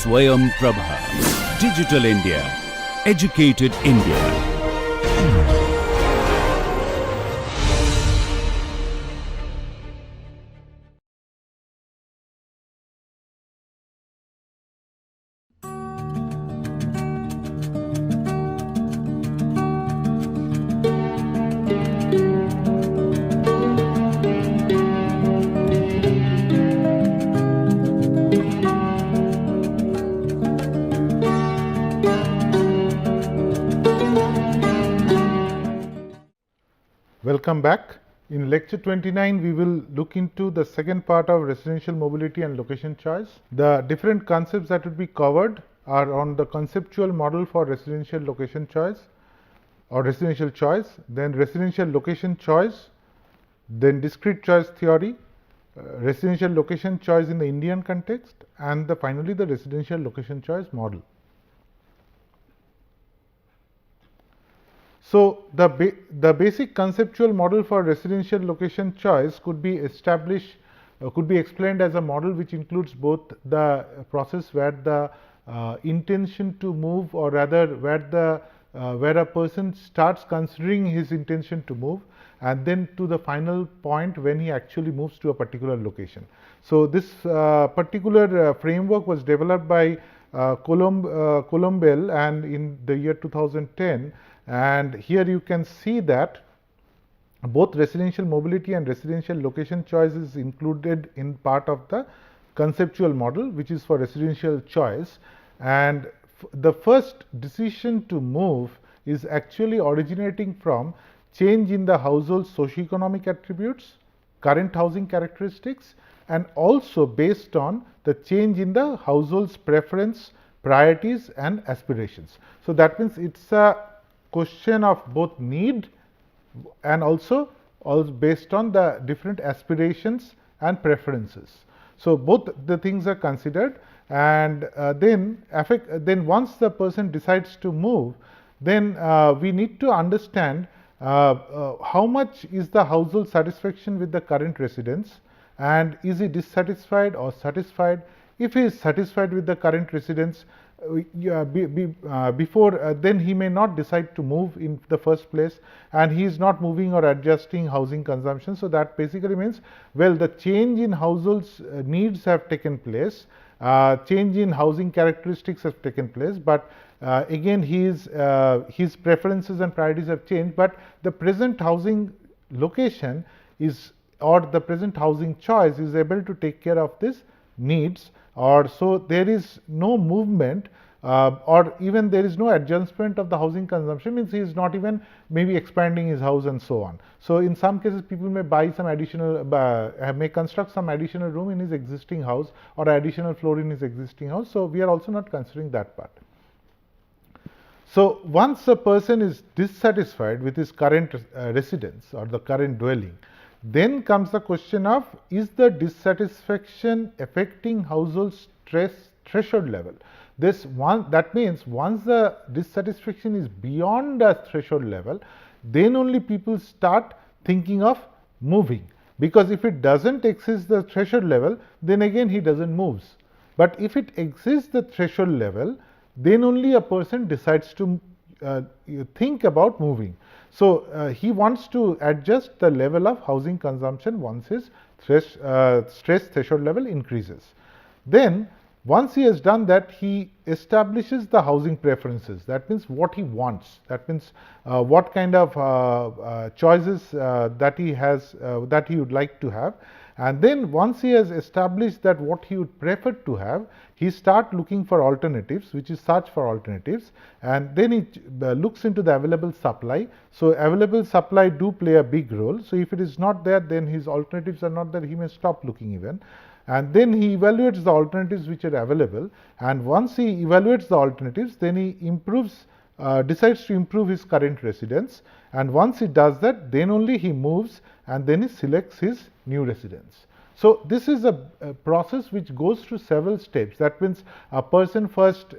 Swayam Prabha. Digital India. Educated India. Welcome back. In lecture 29, we will look into the second part of residential mobility and location choice. The different concepts that will be covered are on the conceptual model for residential location choice or residential choice, then residential location choice, then discrete choice theory, residential location choice in the Indian context, and finally the residential location choice model. So, the basic conceptual model for residential location choice could be established, could be explained as a model which includes both the process where the intention to move, or rather where a person starts considering his intention to move, and then to the final point when he actually moves to a particular location. So, this particular framework was developed by Colombel and in the year 2010. And here you can see that both residential mobility and residential location choice is included in part of the conceptual model, which is for residential choice. And the first decision to move is actually originating from change in the household's socioeconomic attributes, current housing characteristics, and also based on the change in the household's preference, priorities, and aspirations. So, that means it's a question of both need and also based on the different aspirations and preferences. So, both the things are considered, and then once the person decides to move, then we need to understand how much is the household satisfaction with the current residence, and is he dissatisfied or satisfied. If he is satisfied with the current residence, before then he may not decide to move in the first place, and he is not moving or adjusting housing consumption. So, that basically means, well, the change in households needs have taken place, change in housing characteristics have taken place, but again his preferences and priorities have changed, but the present housing location is, or the present housing choice is able to take care of these needs. Or so there is no movement or even there is no adjustment of the housing consumption, means he is not even maybe expanding his house and so on. So, in some cases people may buy some additional, may construct some additional room in his existing house or additional floor in his existing house. So, we are also not considering that part. So, once a person is dissatisfied with his current residence or the current dwelling, then comes the question of, is the dissatisfaction affecting household stress threshold level? That means once the dissatisfaction is beyond the threshold level, then only people start thinking of moving, because if it doesn't exceed the threshold level, then again he doesn't move. But if it exceeds the threshold level, then only a person decides to think about moving. So, he wants to adjust the level of housing consumption once his stress threshold level increases. Then once he has done that, he establishes the housing preferences. That means what he wants. That means what kind of choices that he has, that he would like to have. And then once he has established that what he would prefer to have, he start looking for alternatives, which is search for alternatives, and then he looks into the available supply. So, available supply do play a big role. So, if it is not there, then his alternatives are not there, he may stop looking even. And then he evaluates the alternatives which are available, and once he evaluates the alternatives, then he decides to improve his current residence, and once he does that, then only he moves, and then he selects his new residence. So, this is a process which goes through several steps. That means a person first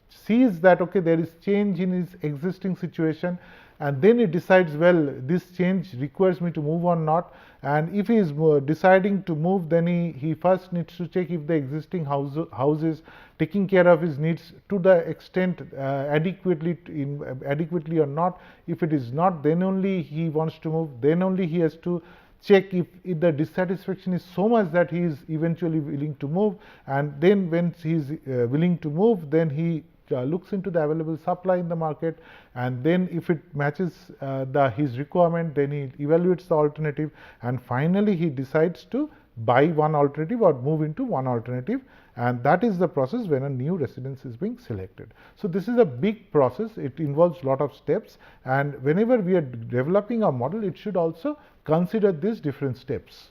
sees that, okay, there is change in his existing situation, and then he decides, well, this change requires me to move or not. And if he is deciding to move, then he first needs to check if the existing house is taking care of his needs to the extent adequately or not. If it is not, then only he wants to move. Then only he has to check if the dissatisfaction is so much that he is eventually willing to move. And then when he is willing to move, then he looks into the available supply in the market, and then if it matches his requirement, then he evaluates the alternative, and finally he decides to buy one alternative or move into one alternative. And that is the process when a new residence is being selected. So this is a big process. It involves a lot of steps, and whenever we are developing a model, it should also consider these different steps.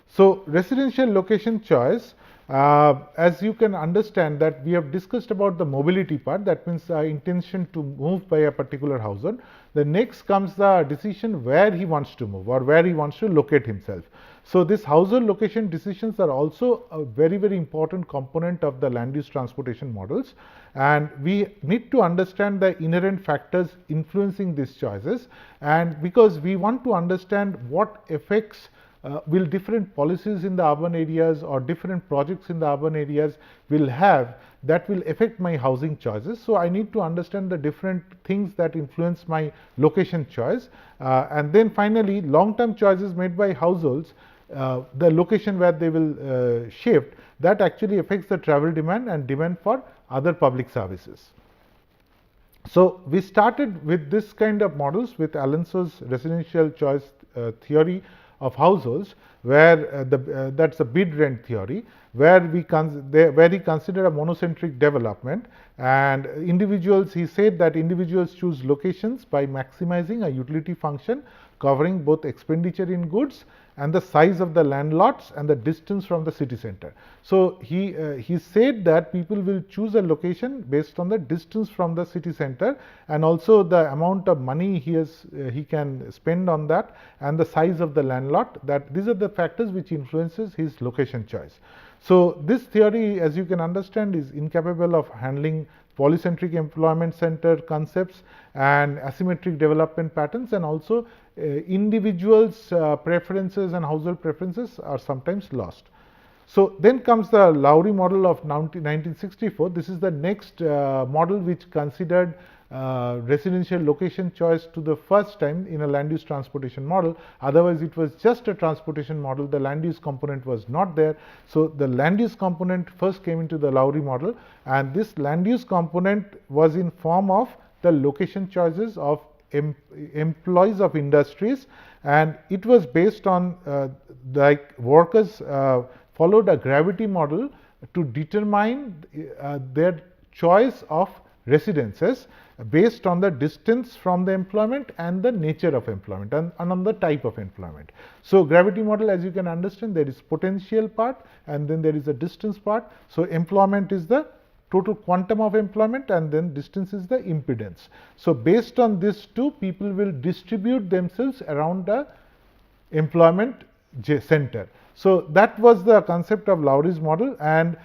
So residential location choice, as you can understand that we have discussed about the mobility part, that means intention to move by a particular household. The next comes the decision where he wants to move or where he wants to locate himself. So this household location decisions are also a very, very important component of the land use transportation models, and we need to understand the inherent factors influencing these choices, and because we want to understand what effects will different policies in the urban areas or different projects in the urban areas will have that will affect my housing choices. So I need to understand the different things that influence my location choice, and then finally long-term choices made by households, the location where they will shift, that actually affects the travel demand and demand for other public services. So we started with this kind of models with Alonso's residential choice theory of households, where that's a bid rent theory, where he considered a monocentric development, and individuals, he said that individuals choose locations by maximizing a utility function covering both expenditure in goods and the size of the land lots and the distance from the city center. So he said that people will choose a location based on the distance from the city center and also the amount of money he can spend on that and the size of the land lot. That these are the factors which influences his location choice. So this theory, as you can understand, is incapable of handling polycentric employment center concepts and asymmetric development patterns, and also individuals' preferences and household preferences are sometimes lost. So then comes the Lowry model of 1964. This is the next model which considered residential location choice to the first time in a land use transportation model. Otherwise, it was just a transportation model. The land use component was not there. So the land use component first came into the Lowry model, and this land use component was in form of the location choices of employees of industries, and it was based on like workers followed a gravity model to determine their choice of residences based on the distance from the employment and the nature of employment and on the type of employment. So gravity model, as you can understand, there is potential part and then there is a distance part. So employment is the total quantum of employment and then distance is the impedance. So based on this two, people will distribute themselves around the employment center. So that was the concept of Lowry's model, and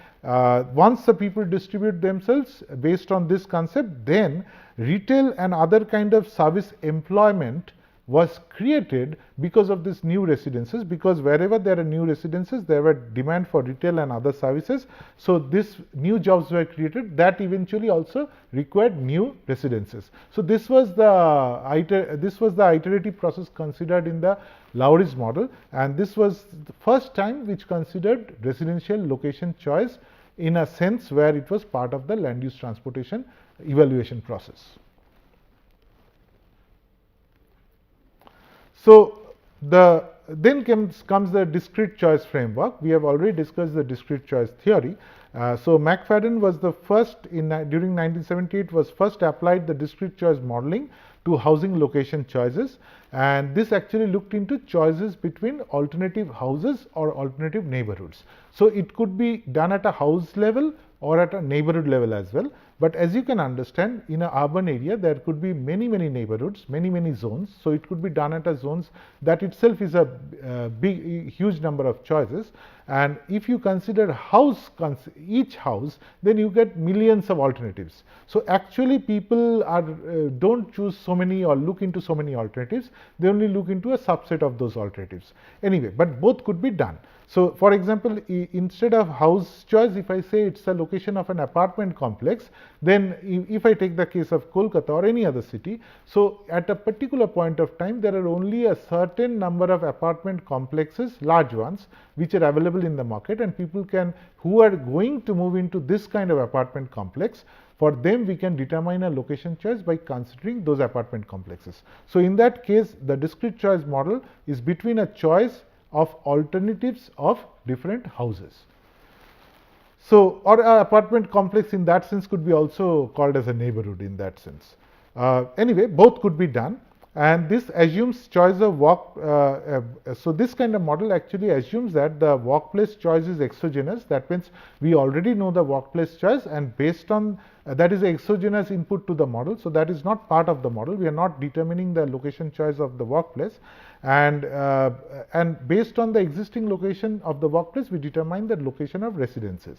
once the people distribute themselves based on this concept, then retail and other kind of service employment was created because of these new residences, because wherever there are new residences, there were demand for retail and other services. So these new jobs were created that eventually also required new residences. So this was the iterative process considered in the Lowry's model, and this was the first time which considered residential location choice in a sense where it was part of the land use transportation evaluation process. So then comes the discrete choice framework. We have already discussed the discrete choice theory. So McFadden was the first during 1978 was first applied the discrete choice modeling to housing location choices, and this actually looked into choices between alternative houses or alternative neighborhoods. So it could be done at a house level or at a neighborhood level as well. But as you can understand, in an urban area, there could be many neighborhoods, many zones. So it could be done at a zones that itself is a huge number of choices. and if you consider each house, then you get millions of alternatives. So actually people are don't choose so many or look into so many alternatives, they only look into a subset of those alternatives. Anyway, but both could be done. So for example, instead of house choice, if I say it's the location of an apartment complex, then if I take the case of Kolkata or any other city, so at a particular point of time there are only a certain number of apartment complexes, large ones, which are available in the market, and people who are going to move into this kind of apartment complex, for them we can determine a location choice by considering those apartment complexes. So in that case, the discrete choice model is between a choice of alternatives of different houses. So, or an apartment complex in that sense could be also called as a neighborhood in that sense. Anyway, both could be done, and this assumes choice of so this kind of model actually assumes that the workplace choice is exogenous. That means we already know the workplace choice, and based on that is an exogenous input to the model. So that is not part of the model. We are not determining the location choice of the workplace, and based on the existing location of the workplace, we determine the location of residences.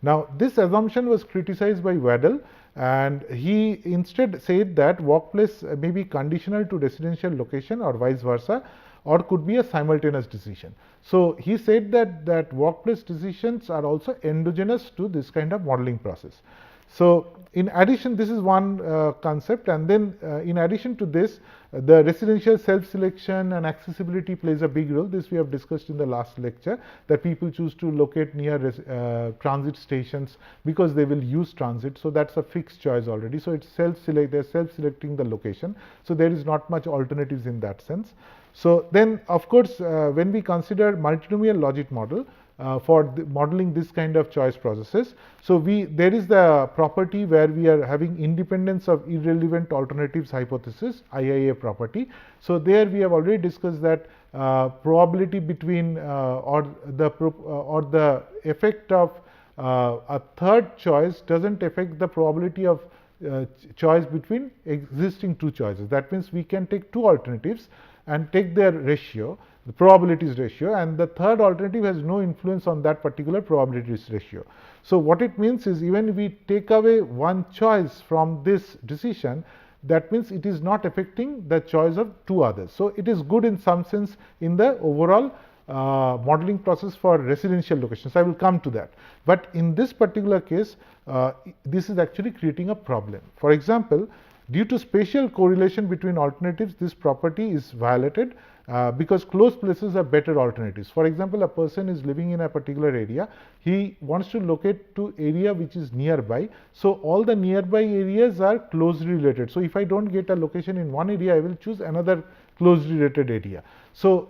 Now, this assumption was criticized by Waddell, and he instead said that workplace may be conditional to residential location or vice versa, or could be a simultaneous decision. So he said that workplace decisions are also endogenous to this kind of modeling process. So in addition, this is one concept, and then in addition to this, the residential self-selection and accessibility plays a big role. This we have discussed in the last lecture, that people choose to locate near transit stations because they will use transit. So that's a fixed choice already. So it's they're self-selecting the location. So there is not much alternatives in that sense. So then, of course, when we consider multinomial logic model, for modeling this kind of choice processes. So there is the property where we are having independence of irrelevant alternatives hypothesis, IIA property. So there we have already discussed that probability between or the effect of a third choice doesn't affect the probability of choice between existing two choices. That means we can take two alternatives and take their ratio, the probabilities ratio, and the third alternative has no influence on that particular probabilities ratio. So what it means is, even if we take away one choice from this decision, that means it is not affecting the choice of two others. So it is good in some sense in the overall modeling process for residential locations. I will come to that. But in this particular case, this is actually creating a problem. For example, due to spatial correlation between alternatives, this property is violated because close places are better alternatives. For example, a person is living in a particular area, he wants to locate to area which is nearby. So all the nearby areas are closely related. So if I don't get a location in one area, I will choose another closely related area. So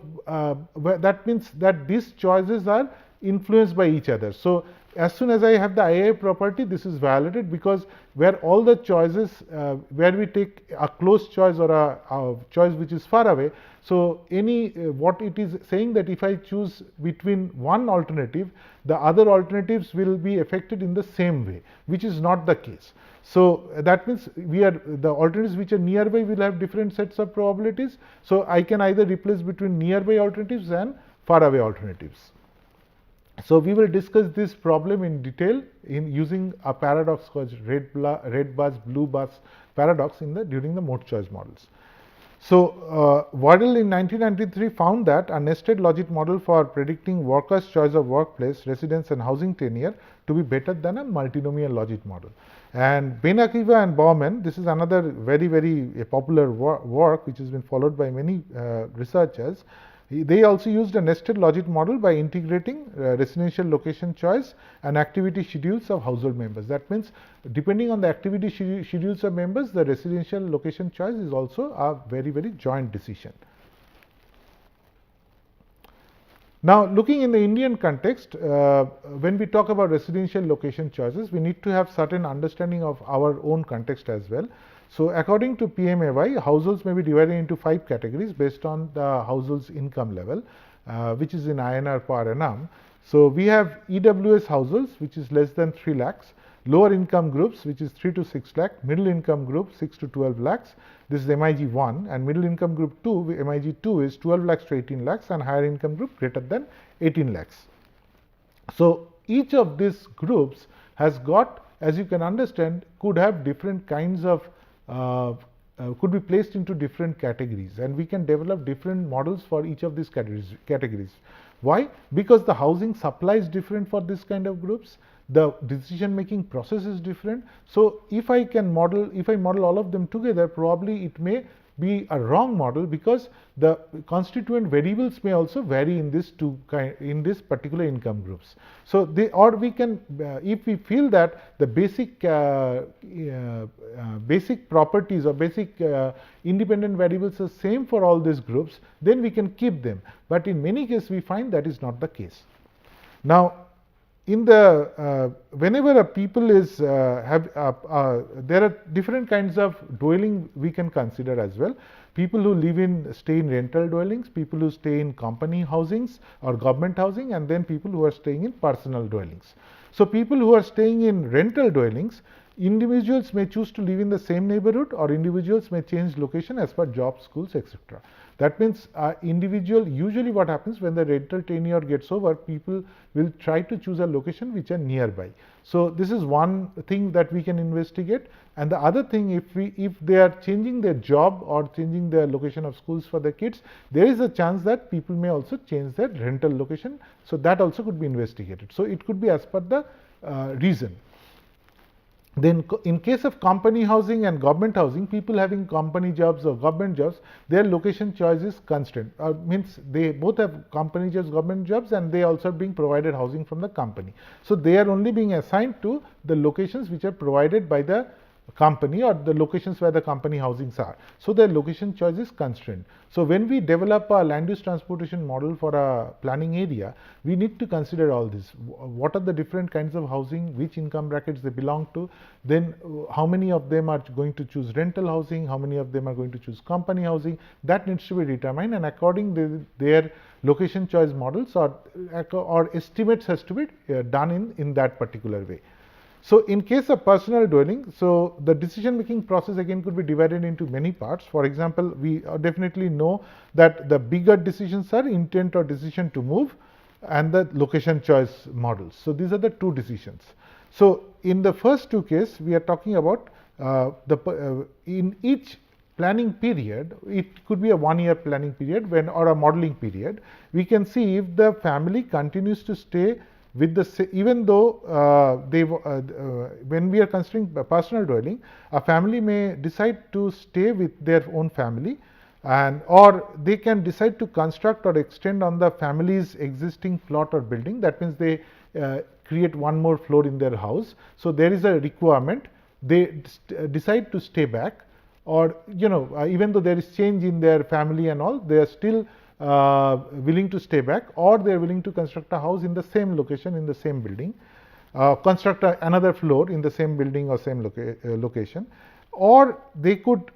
that means that these choices are influenced by each other. So as soon as I have the IIA property, this is violated, because where all the choices, where we take a close choice or a choice which is far away, so what it is saying, that if I choose between one alternative, the other alternatives will be affected in the same way, which is not the case. So that means the alternatives which are nearby will have different sets of probabilities. So I can either replace between nearby alternatives and far away alternatives. So we will discuss this problem in detail in using a paradox called red bus, blue bus paradox during the mode choice models. So Waddell in 1993 found that a nested logic model for predicting workers' choice of workplace, residence and housing tenure to be better than a multinomial logic model. And Ben Akiva and Bauman, this is another very, very popular work which has been followed by many researchers. They also used a nested logic model by integrating residential location choice and activity schedules of household members. That means depending on the activity schedules of members, the residential location choice is also a very, very joint decision. Now, looking in the Indian context, when we talk about residential location choices, we need to have certain understanding of our own context as well. So according to PMAY, households may be divided into 5 categories based on the household's income level, which is in INR per annum. So we have EWS households, which is less than 3 lakhs, lower income groups, which is 3 to 6 lakh, middle income group 6 to 12 lakhs. This is MIG 1, and middle income group 2, MIG 2 is 12 lakhs to 18 lakhs, and higher income group greater than 18 lakhs. So each of these groups has got, as you can understand, could have different kinds of could be placed into different categories, and we can develop different models for each of these categories. Why? Because the housing supply is different for this kind of groups, the decision making process is different. So if I model all of them together, probably it may be a wrong model, because the constituent variables may also vary in this particular income groups. So we can if we feel that the basic properties or basic independent variables are same for all these groups, then we can keep them, but in many cases we find that is not the case. Now, in the whenever a people is there are different kinds of dwelling we can consider as well. People who stay in rental dwellings, people who stay in company housings or government housing, and then people who are staying in personal dwellings. So people who are staying in rental dwellings, individuals may choose to live in the same neighborhood, or individuals may change location as per job, schools, etc. That means usually what happens when the rental tenure gets over, people will try to choose a location which are nearby. So this is one thing that we can investigate. And the other thing, if they are changing their job or changing their location of schools for their kids, there is a chance that people may also change their rental location. So that also could be investigated. So it could be as per the reason. Then in case of company housing and government housing, people having company jobs or government jobs, their location choice is constant. Means they both have company jobs, government jobs, and they also are being provided housing from the company. So they are only being assigned to the locations which are provided by the company, or the locations where the company housings are. So their location choice is constrained. So when we develop a land use transportation model for a planning area, we need to consider all this. What are the different kinds of housing, which income brackets they belong to, then how many of them are going to choose rental housing, how many of them are going to choose company housing, that needs to be determined, and according to their location choice models or estimates has to be done in that particular way. So in case of personal dwelling, so the decision making process again could be divided into many parts. For example, we definitely know that the bigger decisions are intent or decision to move, and the location choice models. So these are the two decisions. So in the first two cases, we are talking about in each planning period, it could be a 1 year planning period or a modeling period. We can see if the family continues to stay with even though when we are considering personal dwelling, a family may decide to stay with their own family, or they can decide to construct or extend on the family's existing plot or building. That means they create one more floor in their house. So there is a requirement. They decide to stay back, or even though there is change in their family and all, they are still willing to stay back, or they are willing to construct a house in the same location, in the same building, construct another floor in the same building or same location, or they could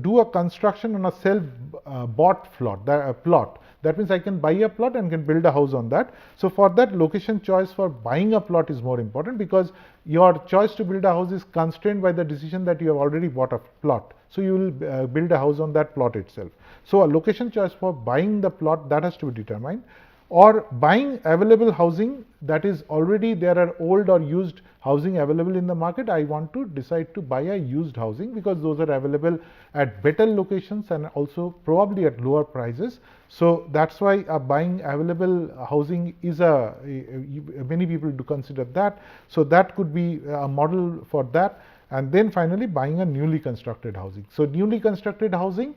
do a construction on a self-bought plot. That means I can buy a plot and can build a house on that. So for that, location choice for buying a plot is more important, because your choice to build a house is constrained by the decision that you have already bought a plot. So you will build a house on that plot itself. So a location choice for buying the plot, that has to be determined. Or buying available housing, that is already there are old or used housing available in the market. I want to decide to buy a used housing because those are available at better locations and also probably at lower prices. So that's why buying available housing is many people do consider that. So that could be a model for that. And then finally buying a newly constructed housing. So newly constructed housing,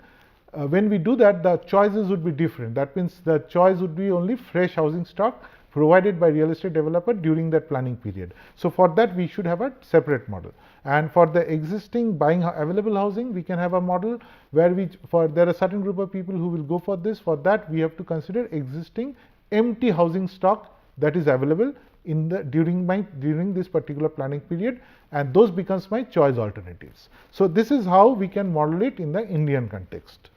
when we do that, the choices would be different. That means the choice would be only fresh housing stock provided by real estate developer during that planning period. So for that, we should have a separate model. And for the existing buying available housing, we can have a model where there are a certain group of people who will go for this. For that, we have to consider existing empty housing stock that is available during this particular planning period, and those becomes my choice alternatives. So this is how we can model it in the Indian context.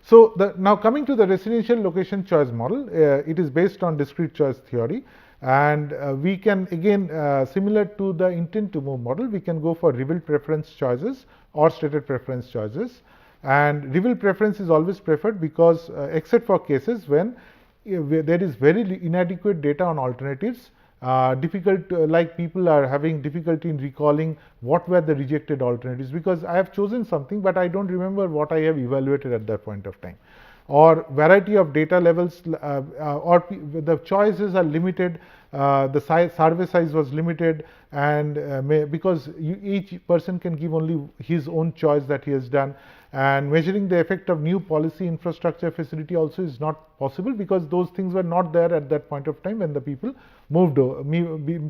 So now coming to the residential location choice model, it is based on discrete choice theory, and we can again similar to the intent to move model, we can go for revealed preference choices or stated preference choices. And revealed preference is always preferred because except for cases when there is very inadequate data on alternatives. Like people are having difficulty in recalling what were the rejected alternatives, because I have chosen something but I don't remember what I have evaluated at that point of time. Or variety of data levels, or the choices are limited, the survey size was limited, and because each person can give only his own choice that he has done, and measuring the effect of new policy, infrastructure, facility also is not possible, because those things were not there at that point of time when the people moved,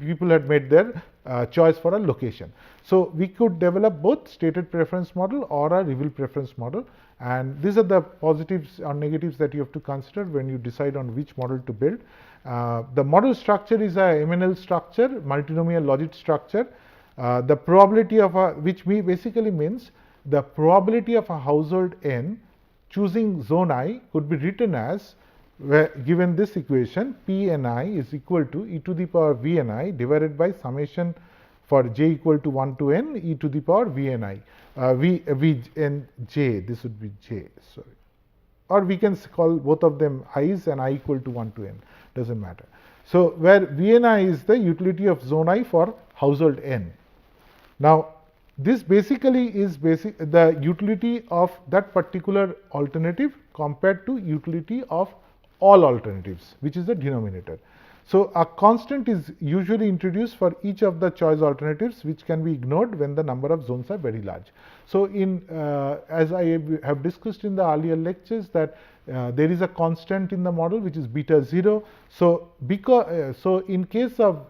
people had made their choice for a location. So we could develop both stated preference model or a revealed preference model, and these are the positives or negatives that you have to consider when you decide on which model to build. The model structure is a MNL structure, multinomial logit structure. The probability of a, which basically means the probability of a household n choosing zone I could be written as, given this equation, Pni is equal to e to the power Vni divided by summation for j equal to 1 to n e to the power Vni, Vnj, this would be j, sorry. Or we can call both of them i's and I equal to 1 to n, doesn't matter. So where Vni is the utility of zone I for household n. Now this basically is the utility of that particular alternative compared to utility of all alternatives, which is the denominator. So a constant is usually introduced for each of the choice alternatives, which can be ignored when the number of zones are very large. So in as I have discussed in the earlier lectures, that there is a constant in the model which is beta 0. So so in case of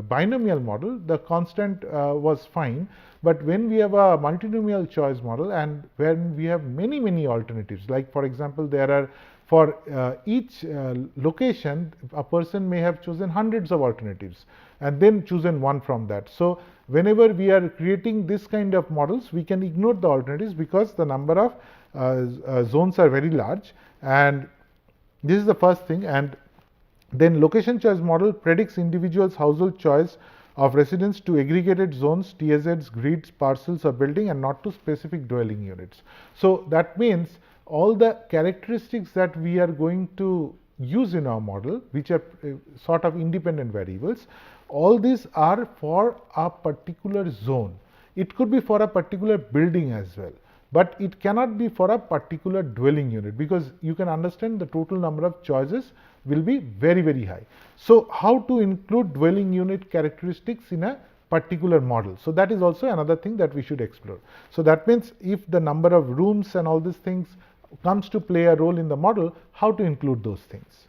binomial model, the constant was fine, but when we have a multinomial choice model and when we have many alternatives, like for example there are, for each location a person may have chosen hundreds of alternatives and then chosen one from that. So whenever we are creating this kind of models, we can ignore the alternatives because the number of zones are very large, and this is the first thing. And then location choice model predicts individuals' household choice of residence to aggregated zones, TSZs, grids, parcels or building, and not to specific dwelling units. So that means all the characteristics that we are going to use in our model, which are sort of independent variables, all these are for a particular zone. It could be for a particular building as well, but it cannot be for a particular dwelling unit, because you can understand the total number of choices will be very high. So how to include dwelling unit characteristics in a particular model? So that is also another thing that we should explore. So that means if the number of rooms and all these things comes to play a role in the model, how to include those things.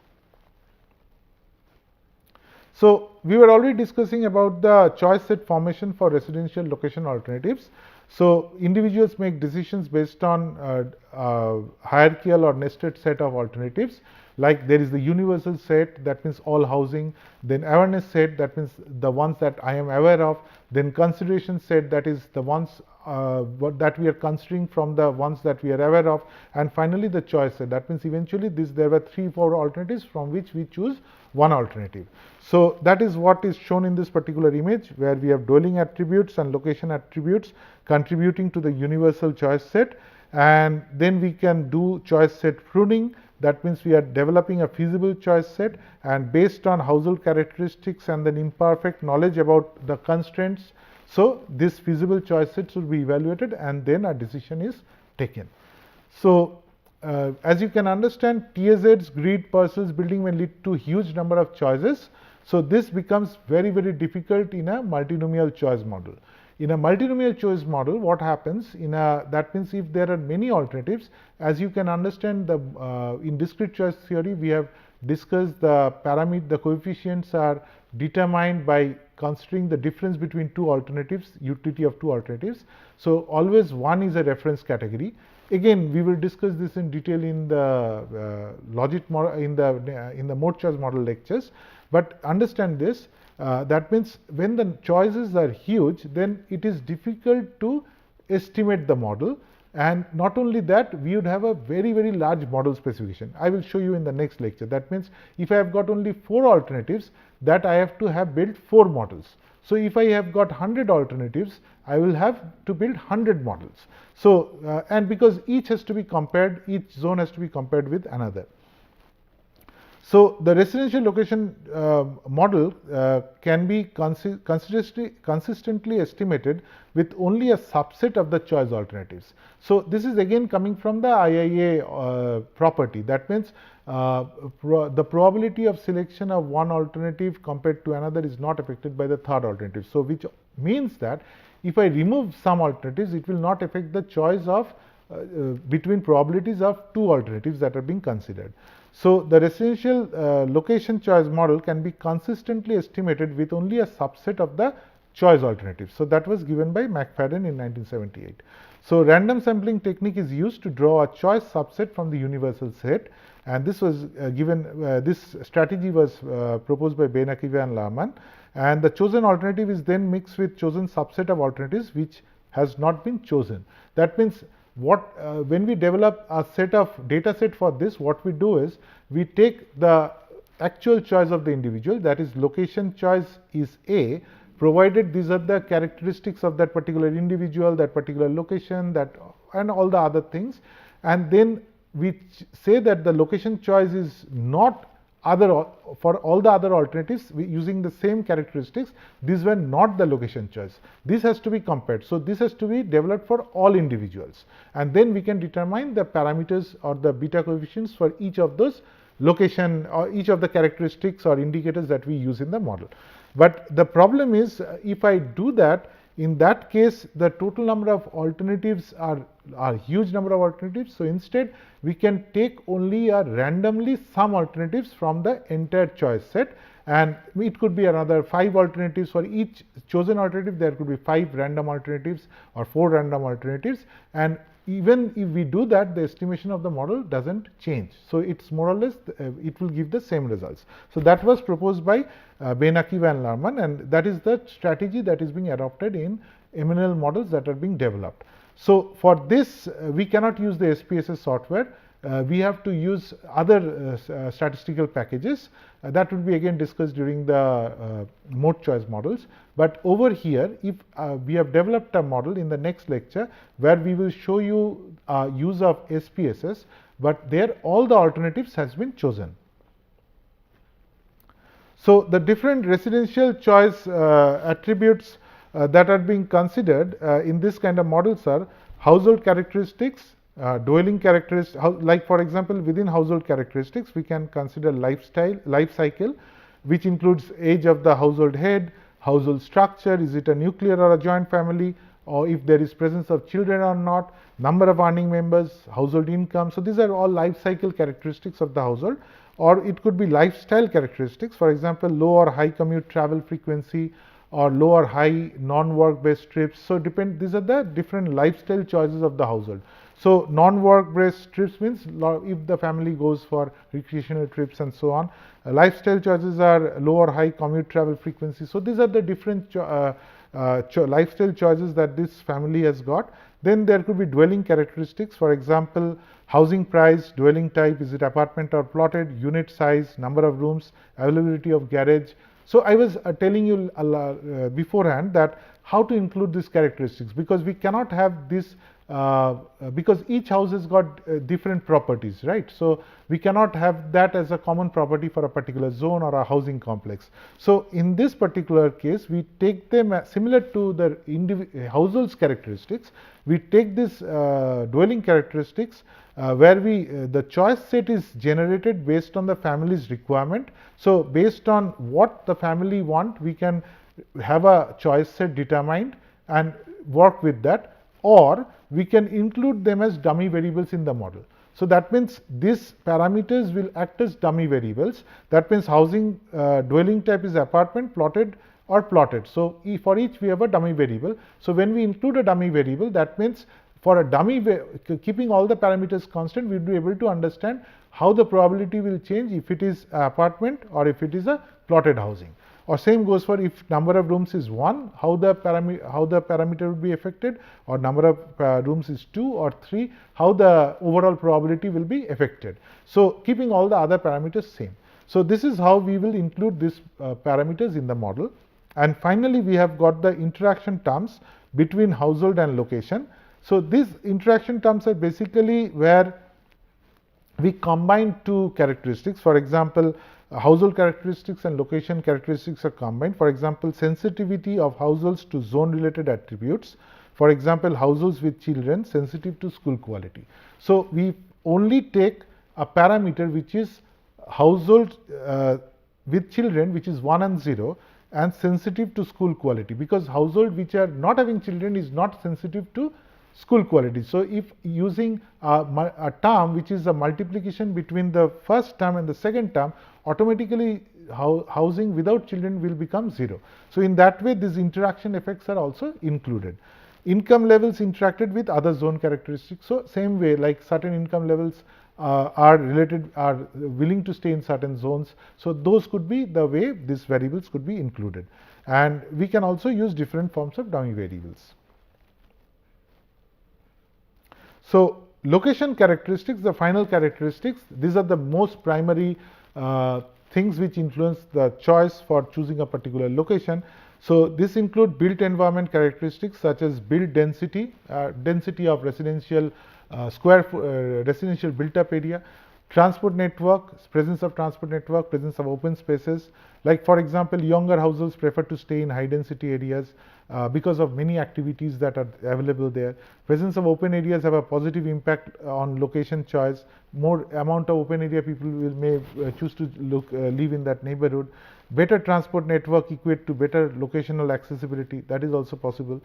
So we were already discussing about the choice set formation for residential location alternatives. So individuals make decisions based on hierarchical or nested set of alternatives. Like there is the universal set, that means all housing, then awareness set, that means the ones that I am aware of, then consideration set, that is the ones that we are considering from the ones that we are aware of, and finally the choice set, that means eventually there were 3-4 alternatives from which we choose one alternative. So that is what is shown in this particular image, where we have dwelling attributes and location attributes contributing to the universal choice set, and then we can do choice set pruning. That means we are developing a feasible choice set, and based on household characteristics and then imperfect knowledge about the constraints, so this feasible choice set should be evaluated and then a decision is taken. So as you can understand, TSZs, grid, parcels, building may lead to huge number of choices. So this becomes very difficult in a multinomial choice model. In a multinomial choice model, what happens that means if there are many alternatives, as you can understand, in discrete choice theory we have discussed the coefficients are determined by considering the difference between two alternatives, utility of two alternatives. So always one is a reference category. Again, we will discuss this in detail in the logit model, in the mode choice model lectures. But understand this. That means when the choices are huge, then it is difficult to estimate the model, and not only that, we would have a very large model specification. I will show you in the next lecture. That means if I have got only 4 alternatives, that I have to have built 4 models. So if I have got 100 alternatives, I will have to build 100 models. So and because each has to be compared, each zone has to be compared with another. So the residential location model can be consistently estimated with only a subset of the choice alternatives. So this is again coming from the IIA property. That means the probability of selection of one alternative compared to another is not affected by the third alternative. So which means that if I remove some alternatives, it will not affect the choice of between probabilities of two alternatives that are being considered. So the residential location choice model can be consistently estimated with only a subset of the choice alternatives. So that was given by McFadden in 1978. So random sampling technique is used to draw a choice subset from the universal set, and this was this strategy was proposed by Benakiva and Lahman, and the chosen alternative is then mixed with chosen subset of alternatives which has not been chosen. That means when we develop a set of data set for this, what we do is we take the actual choice of the individual, that is location choice is A, provided these are the characteristics of that particular individual, that particular location, that and all the other things, and then we say that the location choice is not for all the other alternatives using the same characteristics, these were not the location choice. This has to be compared. So this has to be developed for all individuals, and then we can determine the parameters or the beta coefficients for each of those location or each of the characteristics or indicators that we use in the model. But the problem is, if I do that, in that case the total number of alternatives are huge number of alternatives. So instead we can take only randomly some alternatives from the entire choice set, and it could be another 5 alternatives for each chosen alternative. There could be 5 random alternatives or 4 random alternatives, and even if we do that, the estimation of the model doesn't change. So it's more or less it will give the same results. So that was proposed by Benakiva and Lahman, and that is the strategy that is being adopted in MNL models that are being developed. So for this we cannot use the SPSS software. We have to use other statistical packages that will be again discussed during the mode choice models. But over here, if we have developed a model in the next lecture where we will show you use of SPSS, but there all the alternatives has been chosen. So the different residential choice attributes that are being considered in this kind of models are household characteristics, dwelling characteristics, like for example within household characteristics we can consider life cycle, which includes age of the household head, household structure, is it a nuclear or a joint family, or if there is presence of children or not, number of earning members, household income. So these are all life cycle characteristics of the household. Or it could be lifestyle characteristics, for example low or high commute travel frequency, or low or high non-work based trips. So these are the different lifestyle choices of the household. So non-work based trips means if the family goes for recreational trips and so on. Lifestyle choices are low or high commute travel frequency. So these are the different lifestyle choices that this family has got. Then there could be dwelling characteristics, for example housing price, dwelling type, is it apartment or plotted, unit size, number of rooms, availability of garage. So I was telling you beforehand that how to include these characteristics, because we cannot have this because each house has got different properties, right? So we cannot have that as a common property for a particular zone or a housing complex. So in this particular case, we take them similar to the household's characteristics. We take this dwelling characteristics where the choice set is generated based on the family's requirement. So based on what the family want, we can have a choice set determined and work with that, or we can include them as dummy variables in the model. So that means these parameters will act as dummy variables. That means housing dwelling type is apartment, plotted or plotted. So for each we have a dummy variable. So when we include a dummy variable, that means for a dummy, keeping all the parameters constant, we will be able to understand how the probability will change if it is an apartment or if it is a plotted housing. Or same goes for if number of rooms is 1, how the parameter will be affected, or number of rooms is 2 or 3, how the overall probability will be affected. So keeping all the other parameters same. So this is how we will include these parameters in the model. And finally, we have got the interaction terms between household and location. So these interaction terms are basically where we combine two characteristics. For example, household characteristics and location characteristics are combined. For example, sensitivity of households to zone related attributes. For example, households with children sensitive to school quality. So we only take a parameter which is household with children, which is 1 and 0, and sensitive to school quality, because household which are not having children is not sensitive to school quality. So if using a term which is a multiplication between the first term and the second term, automatically housing without children will become 0. So in that way, these interaction effects are also included. Income levels interacted with other zone characteristics. So same way, like certain income levels are willing to stay in certain zones. So those could be the way these variables could be included. And we can also use different forms of dummy variables. So location characteristics, the final characteristics, these are the most primary things which influence the choice for choosing a particular location. So this include built environment characteristics such as built density, density of residential residential built up area, transport network, presence of transport network, presence of open spaces. Like for example, younger households prefer to stay in high density areas because of many activities that are available there. Presence of open areas have a positive impact on location choice. More amount of open area, people may choose to live in that neighborhood. Better transport network equate to better locational accessibility, that is also possible.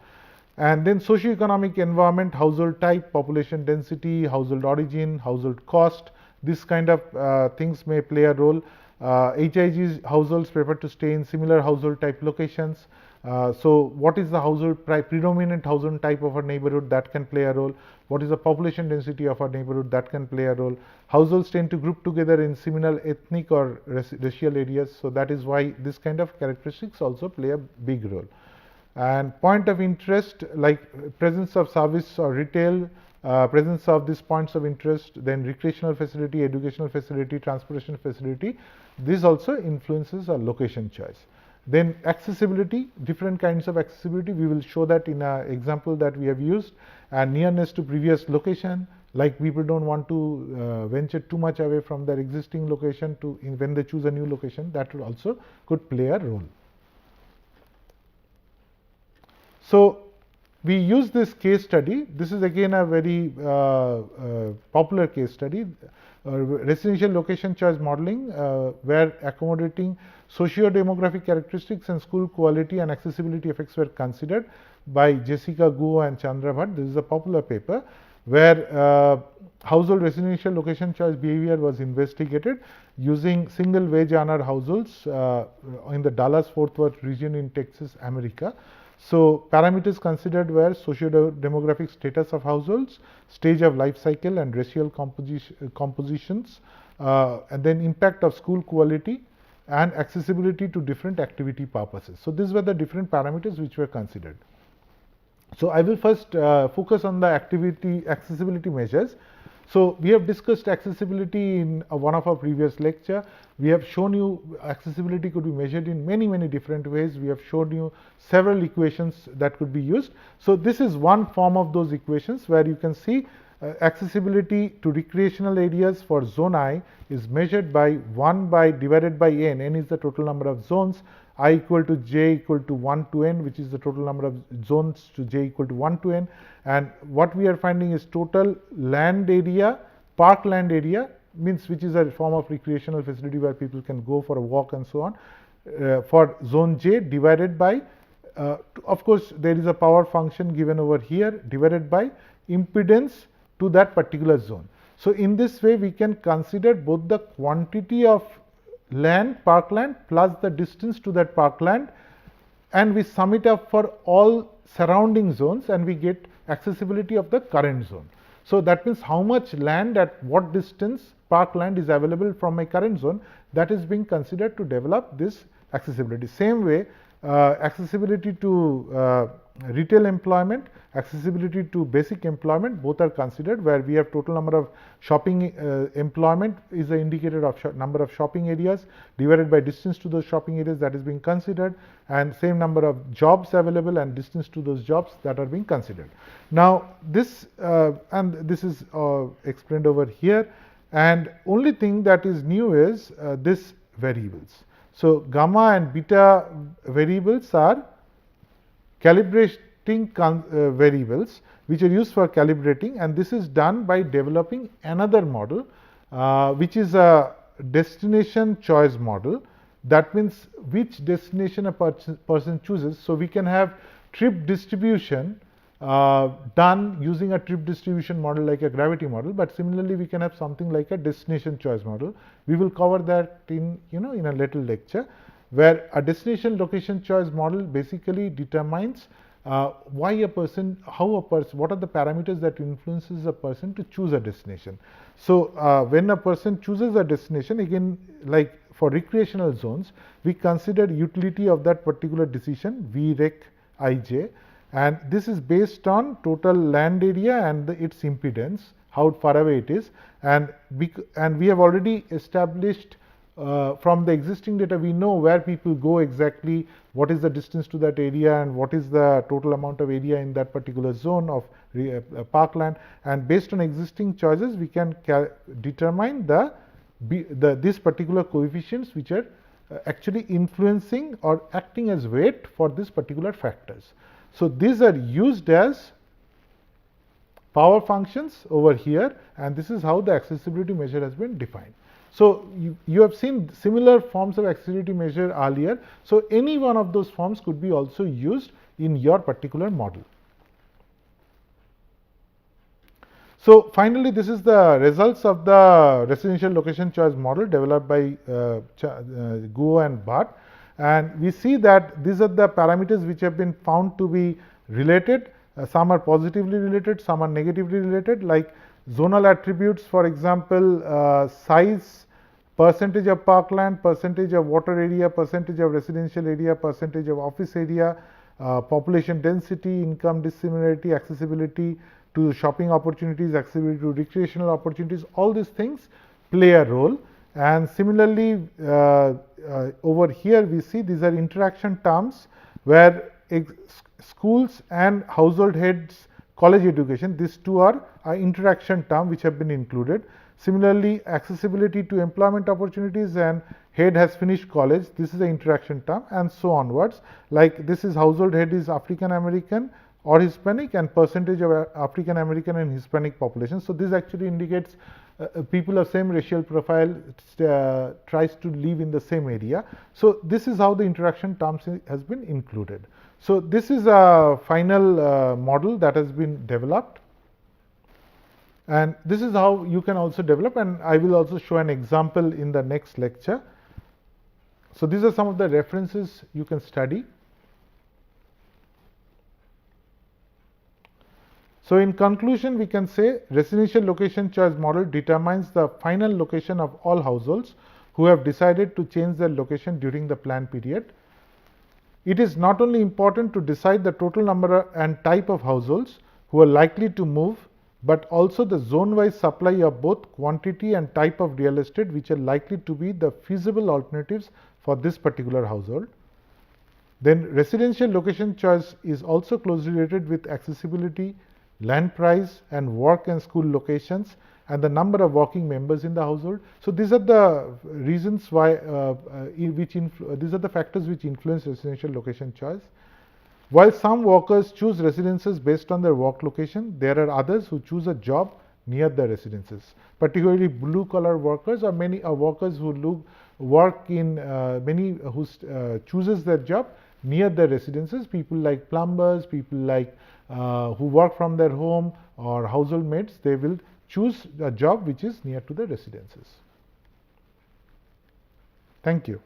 And then socioeconomic environment, household type, population density, household origin, household cost, this kind of things may play a role. HIG households prefer to stay in similar household type locations. So what is the household predominant household type of a neighborhood, that can play a role. What is the population density of a neighborhood, that can play a role. Households tend to group together in similar ethnic or racial areas, so that is why this kind of characteristics also play a big role. And point of interest, like presence of service or retail, presence of these points of interest, then recreational facility, educational facility, transportation facility, this also influences our location choice. Then accessibility, different kinds of accessibility, we will show that in an example that we have used. And nearness to previous location, like people don't want to venture too much away from their existing location to when they choose a new location, that would also could play a role. So we use this case study. This is again a very popular case study, residential location choice modeling, where accommodating socio-demographic characteristics and school quality and accessibility effects were considered by Jessica Guo and Chandra Bhatt. This is a popular paper where household residential location choice behavior was investigated using single wage earner households in the Dallas-Fort Worth region in Texas, America. So parameters considered were socio-demographic status of households, stage of life cycle and racial compositions, and then impact of school quality and accessibility to different activity purposes. So these were the different parameters which were considered. So I will first focus on the accessibility measures. So we have discussed accessibility in one of our previous lecture. We have shown you accessibility could be measured in many different ways. We have shown you several equations that could be used. So this is one form of those equations where you can see accessibility to recreational areas for zone I is measured by 1 by divided by n. N is the total number of zones. I equal to j equal to 1 to n, which is the total number of zones, to j equal to 1 to n. And what we are finding is total land area, park land area, means which is a form of recreational facility where people can go for a walk and so on, for zone j divided by, of course there is a power function given over here, divided by impedance to that particular zone. So in this way we can consider both the quantity of land, parkland, plus the distance to that parkland, and we sum it up for all surrounding zones and we get accessibility of the current zone. So that means how much land at what distance parkland is available from my current zone, that is being considered to develop this accessibility. Same way, accessibility to retail employment, accessibility to basic employment, both are considered, where we have total number of shopping employment is the indicator of number of shopping areas divided by distance to those shopping areas, that is being considered, and same number of jobs available and distance to those jobs that are being considered. Now this and this is explained over here. and only thing that is new is this variables. So gamma and beta variables are calibrating variables which are used for calibrating, and this is done by developing another model which is a destination choice model. That means which destination a person chooses. So we can have trip distribution done using a trip distribution model like a gravity model, but similarly we can have something like a destination choice model. We will cover that in in a little lecture, where a destination location choice model basically determines why a person, how a person, what are the parameters that influences a person to choose a destination. So when a person chooses a destination, again, like for recreational zones, we consider utility of that particular decision, VREC IJ, and this is based on total land area and its impedance, how far away it is, and we have already established from the existing data, we know where people go exactly, what is the distance to that area, and what is the total amount of area in that particular zone of parkland, and based on existing choices we can determine these particular coefficients which are actually influencing or acting as weight for these particular factors. So these are used as power functions over here, and this is how the accessibility measure has been defined. So you have seen similar forms of accessibility measure earlier. So any one of those forms could be also used in your particular model. So finally, this is the results of the residential location choice model developed by Guo and Bhatt, and we see that these are the parameters which have been found to be related. Some are positively related, some are negatively related, like zonal attributes, for example, size, percentage of parkland, percentage of water area, percentage of residential area, percentage of office area, population density, income dissimilarity, accessibility to shopping opportunities, accessibility to recreational opportunities, all these things play a role. And similarly, over here we see these are interaction terms where schools and household heads, college education, these two are interaction term which have been included. Similarly, accessibility to employment opportunities and head has finished college, this is the interaction term, and so onwards. Like this is household head is African American or Hispanic, and percentage of African American and Hispanic population. So this actually indicates people of same racial profile tries to live in the same area. So this is how the interaction terms has been included. So this is a final model that has been developed, and this is how you can also develop, and I will also show an example in the next lecture. So these are some of the references you can study. So in conclusion, we can say residential location choice model determines the final location of all households who have decided to change their location during the plan period. It is not only important to decide the total number and type of households who are likely to move, but also the zone-wise supply of both quantity and type of real estate which are likely to be the feasible alternatives for this particular household. Then residential location choice is also closely related with accessibility, land price, and work and school locations, and the number of working members in the household. So these are the reasons why these are the factors which influence residential location choice. While some workers choose residences based on their work location, there are others who choose a job near their residences, particularly blue collar workers or many workers who work in who chooses their job near their residences, people like plumbers, people like who work from their home, or household maids, they will choose a job which is near to their residences. Thank you.